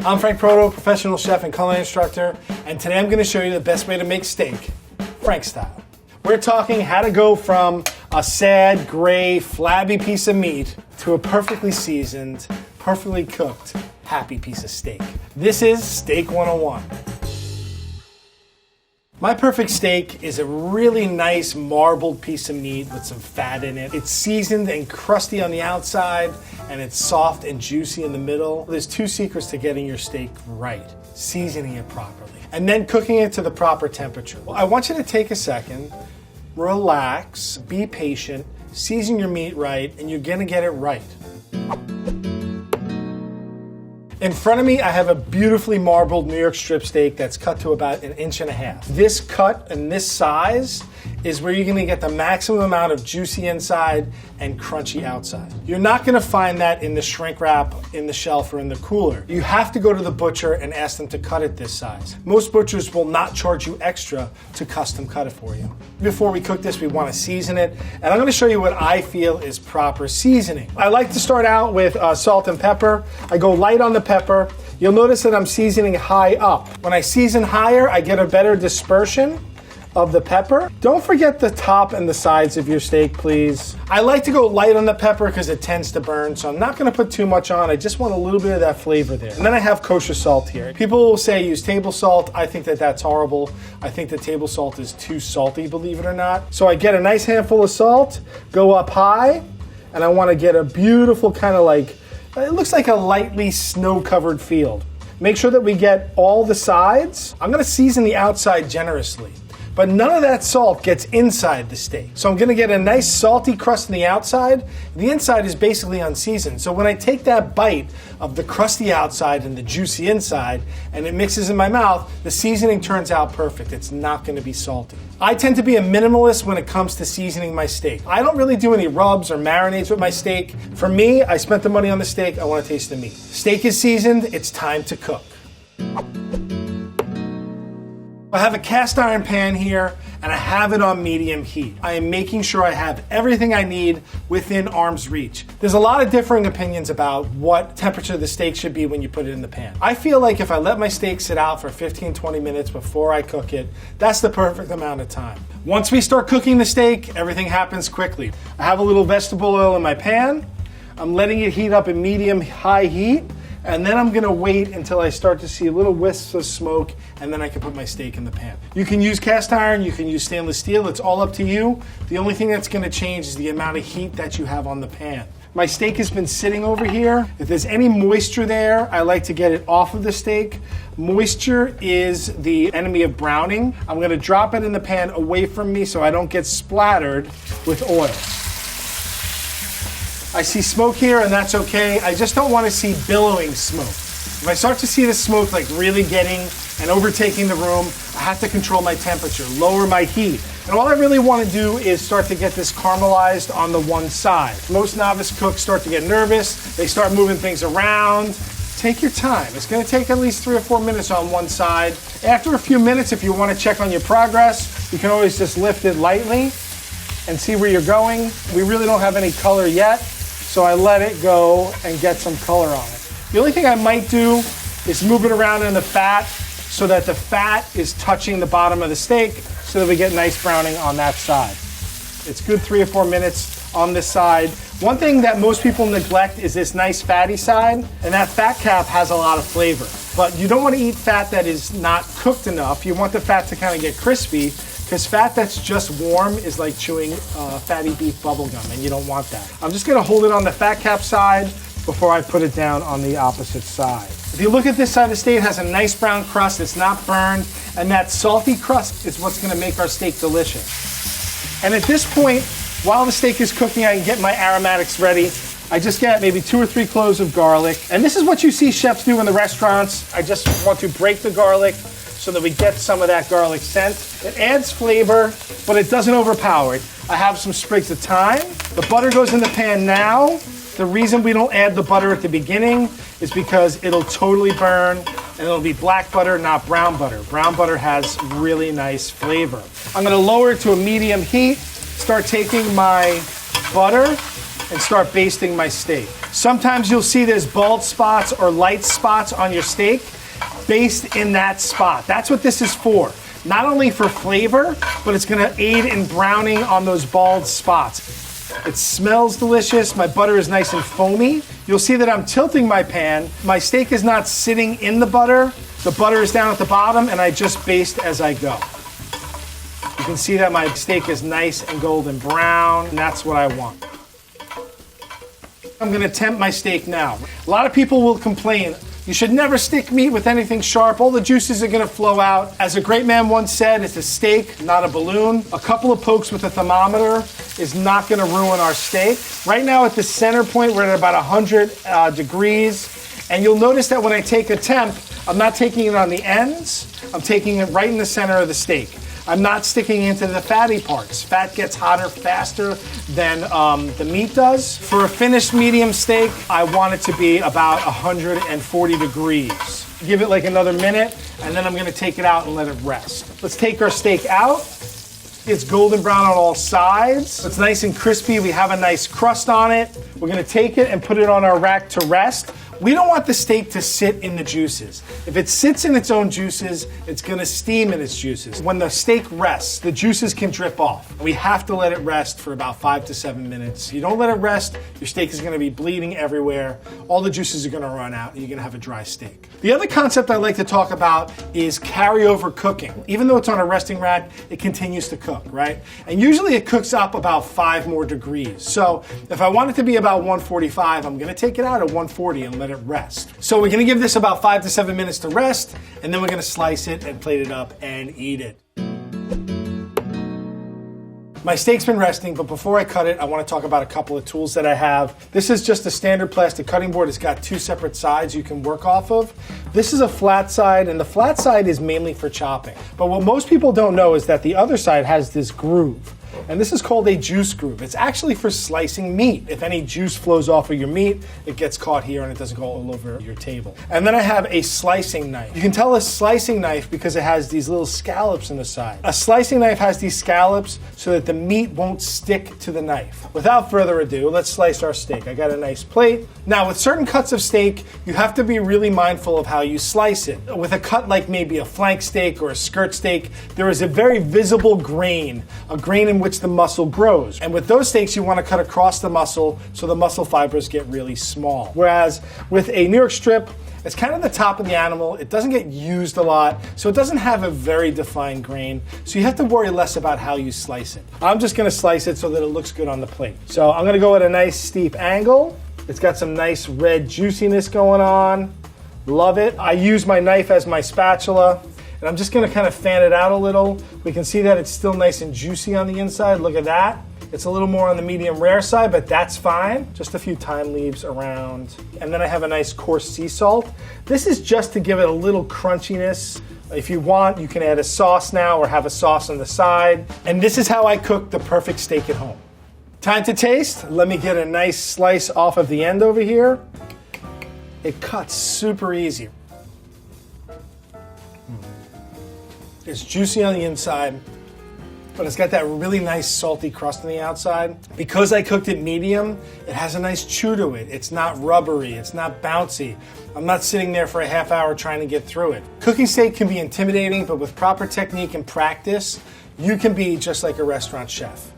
I'm Frank Proto, professional chef and culinary instructor, and today I'm going to show you the best way to make steak, Frank style. We're talking how to go from a sad, gray, flabby piece of meat to a perfectly seasoned, perfectly cooked, happy piece of steak. This is Steak 101. My perfect steak is a really nice marbled piece of meat with some fat in it. It's seasoned and crusty on the outside, and it's soft and juicy in the middle. There's two secrets to getting your steak right: seasoning it properly, and then cooking it to the proper temperature. Well, I want you to take a second, relax, be patient, season your meat right, and you're gonna get it right. In front of me, I have a beautifully marbled New York strip steak that's cut to about 1.5 inches. This cut and this size is where you're gonna get the maximum amount of juicy inside and crunchy outside. You're not gonna find that in the shrink wrap, in the shelf, or in the cooler. You have to go to the butcher and ask them to cut it this size. Most butchers will not charge you extra to custom cut it for you. Before we cook this, we wanna season it, and I'm gonna show you what I feel is proper seasoning. I like to start out with salt and pepper. I go light on the pepper. You'll notice that I'm seasoning high up. When I season higher, I get a better dispersion of the pepper. Don't forget the top and the sides of your steak, please. I like to go light on the pepper because it tends to burn, so I'm not gonna put too much on. I just want a little bit of that flavor there. And then I have kosher salt here. People will say use table salt. I think that that's horrible. I think the table salt is too salty, believe it or not. So I get a nice handful of salt, go up high, and I wanna get a beautiful kind of like, it looks like a lightly snow-covered field. Make sure that we get all the sides. I'm gonna season the outside generously, but none of that salt gets inside the steak. So I'm gonna get a nice salty crust on the outside. The inside is basically unseasoned. So when I take that bite of the crusty outside and the juicy inside, and it mixes in my mouth, the seasoning turns out perfect. It's not gonna be salty. I tend to be a minimalist when it comes to seasoning my steak. I don't really do any rubs or marinades with my steak. For me, I spent the money on the steak, I wanna taste the meat. Steak is seasoned, it's time to cook. I have a cast iron pan here, and I have it on medium heat. I am making sure I have everything I need within arm's reach. There's a lot of differing opinions about what temperature the steak should be when you put it in the pan. I feel like if I let my steak sit out for 15-20 minutes before I cook it, that's the perfect amount of time. Once we start cooking the steak, everything happens quickly. I have a little vegetable oil in my pan. I'm letting it heat up in medium-high heat. And then I'm gonna wait until I start to see little wisps of smoke, and then I can put my steak in the pan. You can use cast iron, you can use stainless steel, it's all up to you. The only thing that's gonna change is the amount of heat that you have on the pan. My steak has been sitting over here. If there's any moisture there, I like to get it off of the steak. Moisture is the enemy of browning. I'm gonna drop it in the pan away from me so I don't get splattered with oil. I see smoke here, and that's okay. I just don't want to see billowing smoke. If I start to see the smoke like really getting and overtaking the room, I have to control my temperature, lower my heat. And all I really want to do is start to get this caramelized on the one side. Most novice cooks start to get nervous. They start moving things around. Take your time. It's going to take at least 3 or 4 minutes on one side. After a few minutes, if you want to check on your progress, you can always just lift it lightly and see where you're going. We really don't have any color yet, so I let it go and get some color on it. The only thing I might do is move it around in the fat so that the fat is touching the bottom of the steak so that we get nice browning on that side. It's good 3 or 4 minutes on this side. One thing that most people neglect is this nice fatty side, and that fat cap has a lot of flavor. But you don't want to eat fat that is not cooked enough. You want the fat to kind of get crispy, because fat that's just warm is like chewing fatty beef bubble gum, and you don't want that. I'm just gonna hold it on the fat cap side before I put it down on the opposite side. If you look at this side of the steak, it has a nice brown crust, it's not burned, and that salty crust is what's gonna make our steak delicious. And at this point, while the steak is cooking, I can get my aromatics ready. I just get maybe 2 or 3 cloves of garlic. And this is what you see chefs do in the restaurants. I just want to break the garlic so that we get some of that garlic scent. It adds flavor, but it doesn't overpower it. I have some sprigs of thyme. The butter goes in the pan now. The reason we don't add the butter at the beginning is because it'll totally burn, and it'll be black butter, not brown butter. Brown butter has really nice flavor. I'm gonna lower it to a medium heat, start taking my butter, and start basting my steak. Sometimes you'll see there's bald spots or light spots on your steak based in that spot. That's what this is for. Not only for flavor, but it's gonna aid in browning on those bald spots. It smells delicious. My butter is nice and foamy. You'll see that I'm tilting my pan. My steak is not sitting in the butter. The butter is down at the bottom, and I just baste as I go. You can see that my steak is nice and golden brown, and that's what I want. I'm gonna tempt my steak now. A lot of people will complain, you should never stick meat with anything sharp. All the juices are gonna flow out. As a great man once said, it's a steak, not a balloon. A couple of pokes with a thermometer is not gonna ruin our steak. Right now at the center point, we're at about 100 degrees. And you'll notice that when I take a temp, I'm not taking it on the ends, I'm taking it right in the center of the steak. I'm not sticking into the fatty parts. Fat gets hotter faster than the meat does. For a finished medium steak, I want it to be about 140 degrees. Give it like another minute, and then I'm gonna take it out and let it rest. Let's take our steak out. It's golden brown on all sides. It's nice and crispy. We have a nice crust on it. We're gonna take it and put it on our rack to rest. We don't want the steak to sit in the juices. If it sits in its own juices, it's gonna steam in its juices. When the steak rests, the juices can drip off. We have to let it rest for about 5 to 7 minutes. If you don't let it rest, your steak is gonna be bleeding everywhere. All the juices are gonna run out and you're gonna have a dry steak. The other concept I like to talk about is carryover cooking. Even though it's on a resting rack, it continues to cook, right? And usually it cooks up about 5 more degrees. So if I want it to be about 145, I'm gonna take it out at 140 and let it rest. So we're gonna give this about 5 to 7 minutes to rest, and then we're gonna slice it and plate it up and eat it. My steak's been resting, but before I cut it, I wanna talk about a couple of tools that I have. This is just a standard plastic cutting board. It's got 2 separate sides you can work off of. This is a flat side, and the flat side is mainly for chopping. But what most people don't know is that the other side has this groove. And this is called a juice groove. It's actually for slicing meat. If any juice flows off of your meat, it gets caught here and it doesn't go all over your table. And then I have a slicing knife. You can tell a slicing knife because it has these little scallops in the side. A slicing knife has these scallops so that the meat won't stick to the knife. Without further ado, let's slice our steak. I got a nice plate. Now, with certain cuts of steak, you have to be really mindful of how you slice it. With a cut like maybe a flank steak or a skirt steak, there is a very visible grain, a grain in which the muscle grows. And with those steaks, you want to cut across the muscle so the muscle fibers get really small. Whereas with a New York strip, it's kind of the top of the animal. It doesn't get used a lot, so it doesn't have a very defined grain. So you have to worry less about how you slice it. I'm just gonna slice it so that it looks good on the plate. So I'm gonna go at a nice steep angle. It's got some nice red juiciness going on. Love it. I use my knife as my spatula. And I'm just gonna kind of fan it out a little. We can see that it's still nice and juicy on the inside. Look at that. It's a little more on the medium rare side, but that's fine. Just a few thyme leaves around. And then I have a nice coarse sea salt. This is just to give it a little crunchiness. If you want, you can add a sauce now or have a sauce on the side. And this is how I cook the perfect steak at home. Time to taste. Let me get a nice slice off of the end over here. It cuts super easy. It's juicy on the inside, but it's got that really nice salty crust on the outside. Because I cooked it medium, it has a nice chew to it. It's not rubbery, it's not bouncy. I'm not sitting there for a half hour trying to get through it. Cooking steak can be intimidating, but with proper technique and practice, you can be just like a restaurant chef.